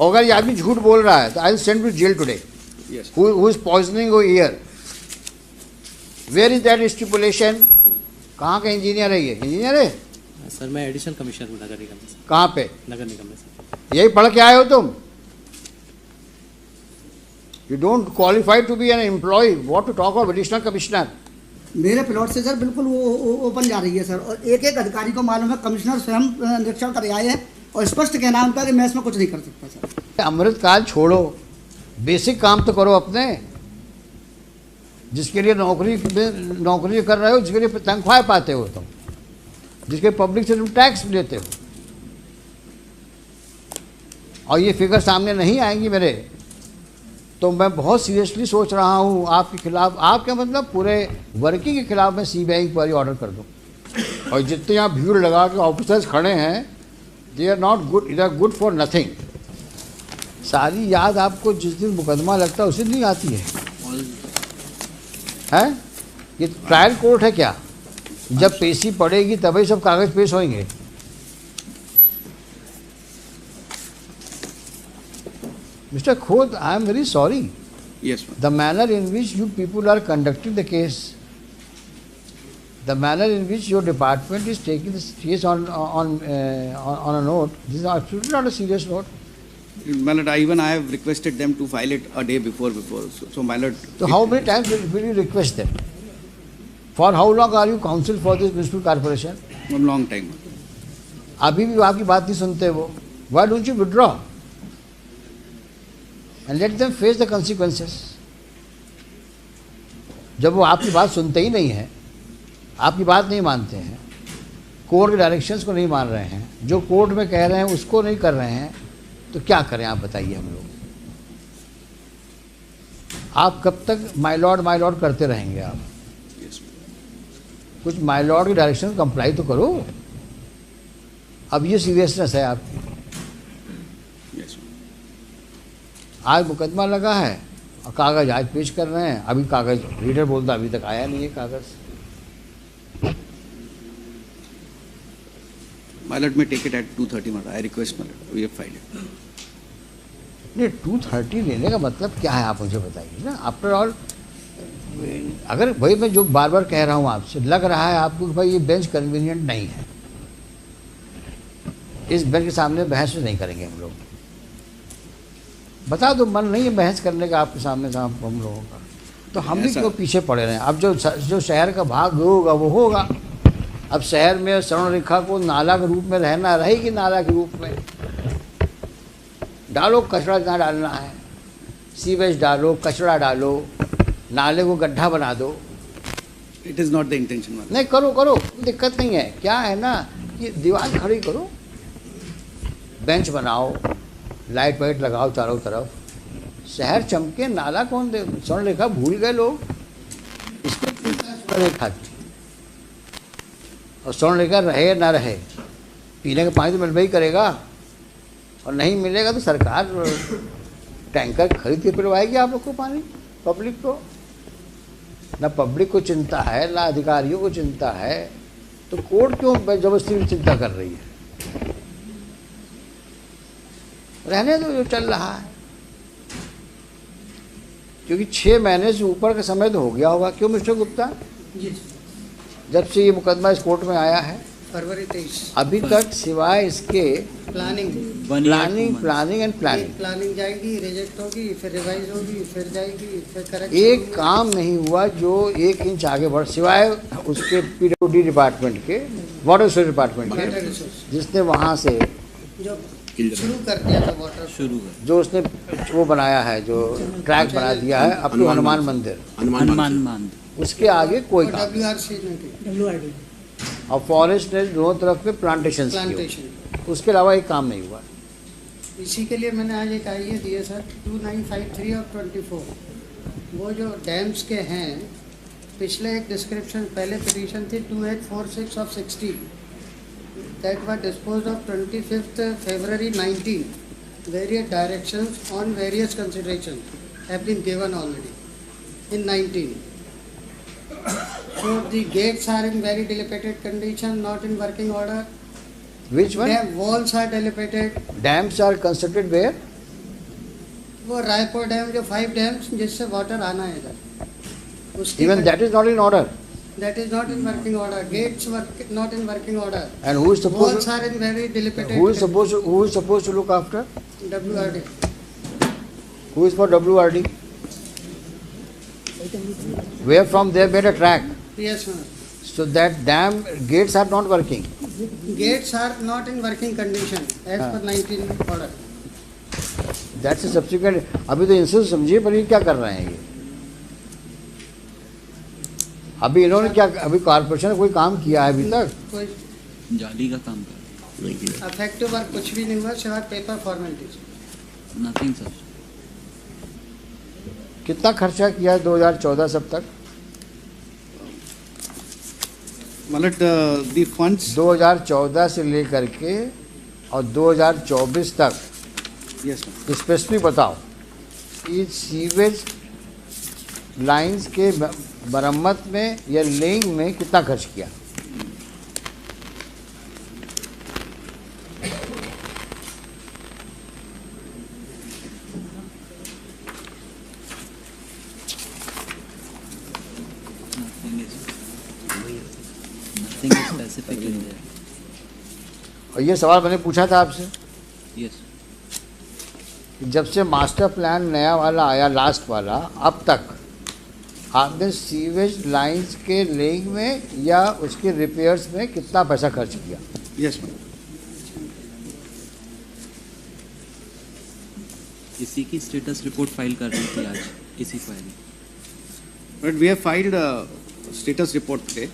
अगर ये आदमी झूठ बोल रहा है तो I will send to jail today. Who is poisoning your ear? Where is that stipulation? कहाँ का इंजीनियर है ये? इंजीनियर है सर. मैं एडिशनल कमिश्नर हूँ नगर निगम में. कहाँ पे? नगर निगम में सर. यही पढ़ के आए हो तुम? You don't qualify to be an employ. What to talk of additional commissioner? मेरे प्लॉट से सर बिल्कुल वो ओपन जा रही है सर, और एक एक अधिकारी को मालूम है. कमिश्नर स्वयं निरीक्षण कर आए हैं और स्पष्ट कहना है उनका कि मैं इसमें कुछ नहीं कर सकता सर. अमृतकाल छोड़ो, बेसिक काम तो करो अपने. जिसके लिए नौकरी कर रहे हो, जिसके लिए तनख्वाह पाते हो तुम, जिसके पब्लिक से तुम टैक्स लेते हो, और ये फिगर सामने नहीं आएंगी मेरे, तो मैं बहुत सीरियसली सोच रहा हूँ आपके खिलाफ. आपके मतलब पूरे वर्किंग के खिलाफ मैं CBI इंक्वायरी ऑर्डर कर दूँ. और जितने यहाँ भीड़ लगा के ऑफिसर्स खड़े हैं, they are not good, they are good for nothing. सारी याद आपको जिस दिन मुकदमा लगता है उसी दिन आती है? ये ट्रायल कोर्ट है क्या? जब पेशी पड़ेगी तभी सब कागज पेश होंगे. Mr. Khod, I am very sorry. Yes, ma'am. The manner in which you people are conducting the case, the manner in which your department is taking this case on a note, this is absolutely not a serious note. My lord, even I have requested them to file it a day before. So my lord. So how many times will you request them? For how long are you counsel for this municipal corporation? A long time. अभी भी आपकी बात नहीं सुनते वो. Why don't you withdraw? And let them face the consequences. जब वो आपकी बात सुनते ही नहीं है, आपकी बात नहीं मानते हैं, कोर्ट के डायरेक्शंस को नहीं मान रहे हैं, जो कोर्ट में कह रहे हैं उसको नहीं कर रहे हैं, तो क्या करें आप बताइए हम लोग? आप कब तक माय लॉर्ड करते रहेंगे आप? कुछ माय लॉर्ड के डायरेक्शन कंप्लाई तो करो. अब ये सीरियसनेस है आपकी. आज मुकदमा लगा है और कागज आज पेश कर रहे हैं. अभी कागज रीडर बोलता अभी तक आया नहीं है कागज. My lord may take it at 2:30. My lord, I request my lord. We have filed it. नहीं, 2:30 लेने का मतलब क्या है आप मुझे बताइए ना. आफ्टर ऑल, अगर भाई मैं जो बार बार कह रहा हूँ आपसे, लग रहा है आपको कि भाई ये बेंच कन्वीनियंट नहीं है, इस बेंच के सामने बहस नहीं करेंगे हम लोग. बता दो, मन नहीं है बहस करने का आपके सामने हम लोगों का, तो हम भी क्यों पीछे पड़े रहे हैं? अब जो शहर का भाग होगा वो होगा. अब शहर में स्वर्ण रेखा को नाला के रूप में रहना रहेगी, नाला के रूप में डालो, कचरा जहाँ डालना है, सीवेज डालो, कचरा डालो, नाले को गड्ढा बना दो. It is not the intention. नहीं, करो, दिक्कत नहीं है. क्या है ना कि दीवार खड़ी करो, बेंच बनाओ, लाइट वाइट लगाओ चारों तरफ, शहर चमके. नाला कौन दे? स्वर्ण रेखा भूल गए लोग, इसको स्वर्ण रेखा की. और स्वर्ण रेखा रहे ना रहे, पीने का पानी तो मिलना ही करेगा, और नहीं मिलेगा तो सरकार टैंकर खरीद के पिलवाएगी आप लोग को पानी, पब्लिक को. ना पब्लिक को चिंता है, ना अधिकारियों को चिंता है, तो कोर्ट क्यों जबरदस्ती चिंता कर रही है? रहने दो जो चल रहा है, क्योंकि 6 महीने से ऊपर का समय तो हो गया होगा. क्यों मिस्टर गुप्ता? जब से ये मुकदमा इस कोर्ट में आया है, फरवरी 23, अभी तक सिवाय इसके प्लानिंग एंड प्लानिंग जाएगी, रिजेक्ट होगी, फिर रिवाइज होगी, फिर जाएगी, फिर करेक्ट. एक काम नहीं हुआ जो 1 इंच आगे बढ़, सिवाय उसके PWD डिपार्टमेंट के, वाटर रिसोर्स डिपार्टमेंट के, जिसने वहाँ से जो शुरू कर दिया था वाटर, जो उसने वो बनाया है, जो ट्रैक बना दिया है अप टू हनुमान मंदिर, उसके आगे कोई काम. WRD और फॉरेस्ट ने दोनों तरफ पे प्लांटेशन, उसके अलावा एक काम नहीं हुआ. इसी के लिए मैंने आज एक आइए दिए सर, 2953 और 24. वो जो डैम्स के हैं, पिछले एक डिस्क्रिप्शन, पहले पिटीशन थी 2846 of 60 that were disposed of 25th February 19. Various directions on various considerations have been given already in 19. So the gates are in very dilapidated condition, not in working order. Which one? Walls are dilapidated. Dams are constructed where? वो Raipur dam जो 5 dams जिससे water आना है इधर, उसकी Even that is not in order. that is not in working order. Gates work not in working order. And who is supposed Walls to, are in very dilapidated. who is supposed to look after? WRD. Who is for WRD? Where from they made a track. Yes, ma'am. So that dam gates are not working. Gates are not in working condition as हाँ. per 19 order. That's a subsequent. अभी तो इनसे समझिए पर ये क्या कर रहे हैं ये? अभी इन्होंने क्या, अभी कॉर्पोरेशन ने कोई काम किया है अभी तक? कोई जाली का काम कर अफेक्टिव वर्क कुछ भी नहीं हुआ सिवाय पेपर फॉर्मेलिटीज. Nothing sir. कितना खर्चा किया है 2014 सब तक? मतलब the funds. 2014 से लेकर के और 2024 तक Yes, ma'am. स्पेसिफिक बताओ, इस सीवेज लाइंस के मरम्मत में या लेइंग में कितना खर्च किया? Nothing is specific in there. और ये सवाल मैंने पूछा था आपसे Yes. कि जब से मास्टर प्लान नया वाला आया, लास्ट वाला, अब तक आपने सीवेज लाइंस के लेइंग में या उसके रिपेयर्स में कितना पैसा खर्च किया? Yes, ma'am. इसी की स्टेटस रिपोर्ट फाइल कर रही थी आज इसी file. But we have filed a status report today.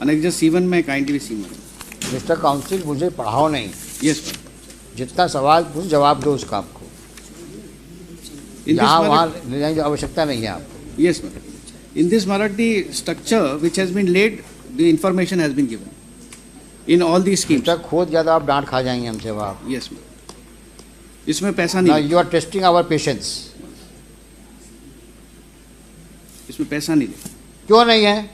Annexure C1 में kindly see madam. Mister council, मुझे पढ़ाओ नहीं, Yes, ma'am. जितना सवाल पूछ जवाब दो उसका आपको. In this यहाँ वहाँ matter, ले जाने की आवश्यकता नहीं है आपको. yes, madam. In this matter, the structure which has been laid, the information has been given in all these schemes. जब तक खोद ज़्यादा आप डांट खा जाएंगे हमसे वहाँ. Yes, ma'am. इसमें पैसा Now नहीं, you are testing our patience. इसमें पैसा नहीं है. क्यों नहीं है?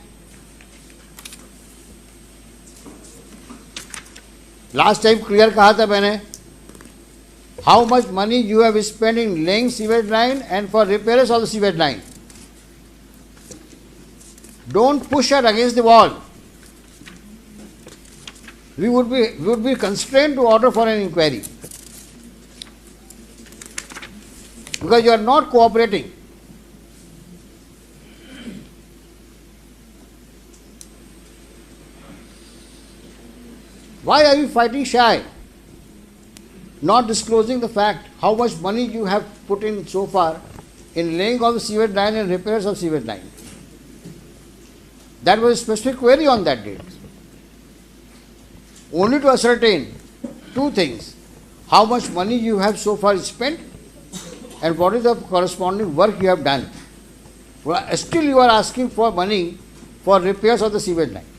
लास्ट टाइम क्लियर कहा था मैंने, how much money you have spend in laying sewage line and for repairs of the sewage line. Don't push her against the wall. We would be constrained to order for an inquiry because you are not cooperating. Why are you fighting shy? Not disclosing the fact how much money you have put in so far in laying of the sewage line and repairs of sewage line. That was a specific query on that date. Only to ascertain two things: how much money you have so far spent and what is the corresponding work you have done. Well, still you are asking for money for repairs of the sewage line.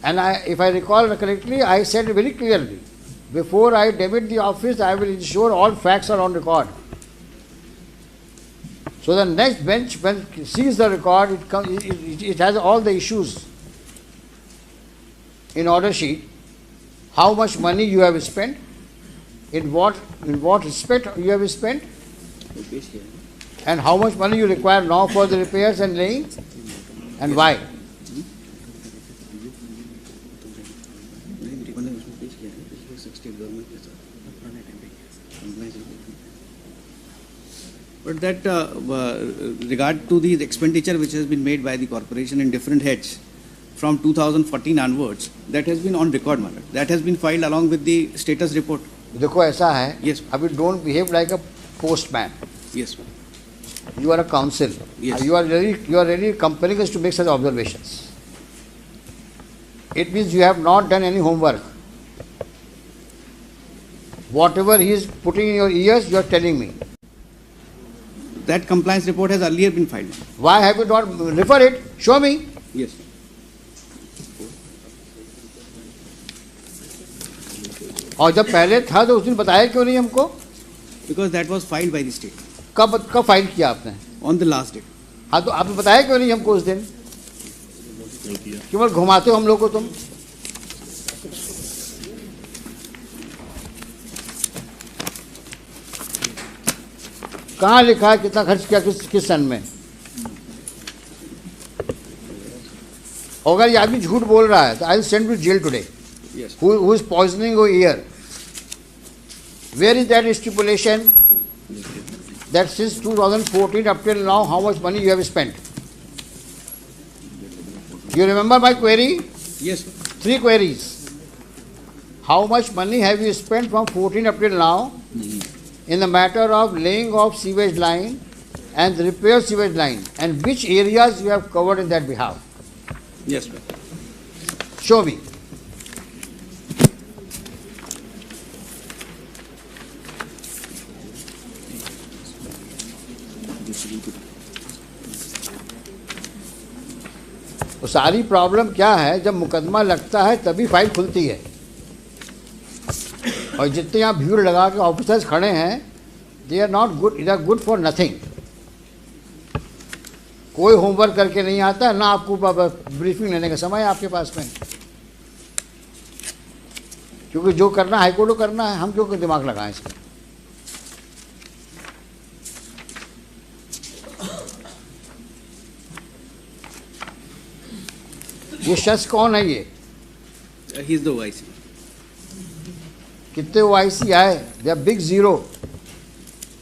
And if I recall correctly, I said very clearly, before I demit the office, I will ensure all facts are on record. So the next bench, when it sees the record, it has all the issues in order sheet. How much money you have spent, in what respect you have spent, and how much money you require now for the repairs and laying, and why. But that regard to the expenditure which has been made by the corporation in different heads from 2014 onwards, that has been on record matter. That has been filed along with the status report. देखो ऐसा है, Yes. अभी don't behave like a postman. Yes, ma'am. You are a counsel. Yes. You are really compelling us to make such observations. It means you have not done any homework. Whatever he is putting in your ears, you are telling me. That compliance report has earlier been filed. Why have you not refer it? Show me. Yes. और जब पहले था तो उस दिन बताया क्यों नहीं हमको? Because that was filed by the state कब फाइल किया आपने? on the last date. हाँ तो आपने बताया क्यों नहीं हमको उस दिन? केवल घुमाते हो हम लोग को तुम. कहाँ लिखा है कितना खर्च किया किस सन में? अगर ये आदमी झूठ बोल रहा है तो I will send to jail today. Yes. Who is poisoning your ear? Where is that stipulation that since 2014 up till now how much money you have spent? You remember my query? Yes, sir. 3 queries. How much money have you spent from 14 up till now in the matter of laying of sewage line and repair sewage line, and which areas you have covered in that behalf? Yes, sir. Show me. तो सारी problem क्या है, जब मुकदमा लगता है तभी file खुलती है. और जितने यहाँ भीड़ लगा के ऑफिसर्स खड़े हैं, they are not good, they are good for nothing. कोई होमवर्क करके नहीं आता, ना आपको ब्रीफिंग लेने का समय है आपके पास में. क्योंकि जो करना है हाईकोर्ट को करना है, हम क्यों दिमाग लगाएं इसमें. ये शख्स कौन है ये? He is the OIC. कितने OIC आए? They are big zero.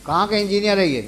कहाँ का इंजीनियर है ये?